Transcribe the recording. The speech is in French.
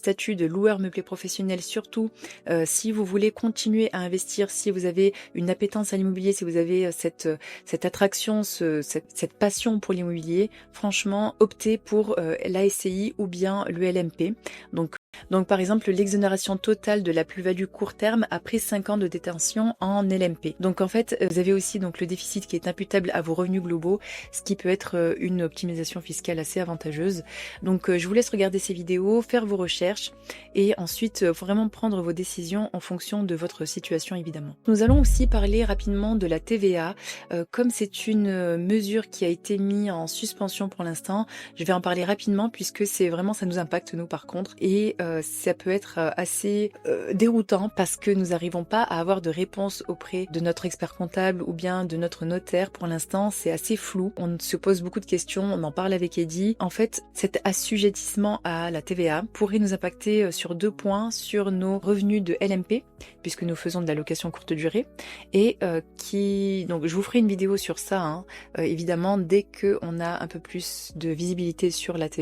statut de loueur meublé professionnel, surtout si vous voulez continuer à investir, si vous avez une appétence à l'immobilier, si vous avez cette attraction, cette passion pour l'immobilier, franchement, optez pour la SCI ou bien le LMP. Donc par exemple, l'exonération totale de la plus-value court terme après 5 ans de détention en LMP. Donc en fait, vous avez aussi donc le déficit qui est imputable à vos revenus globaux, ce qui peut être une optimisation fiscale assez avantageuse. Donc je vous laisse regarder ces vidéos, faire vos recherches et ensuite vraiment prendre vos décisions en fonction de votre situation évidemment. Nous allons aussi parler rapidement de la TVA. Comme c'est une mesure qui a été mise en suspension pour l'instant, je vais en parler rapidement puisque c'est vraiment, ça nous impacte nous par contre. Et ça peut être assez déroutant parce que nous n'arrivons pas à avoir de réponse auprès de notre expert comptable ou bien de notre notaire. Pour l'instant, c'est assez flou. On se pose beaucoup de questions, on en parle avec Eddie. En fait, cet assujettissement à la TVA pourrait nous impacter sur 2 points, sur nos revenus de LMP, puisque nous faisons de la location courte durée, et donc je vous ferai une vidéo sur ça, évidemment, dès qu'on a un peu plus de visibilité sur la TVA.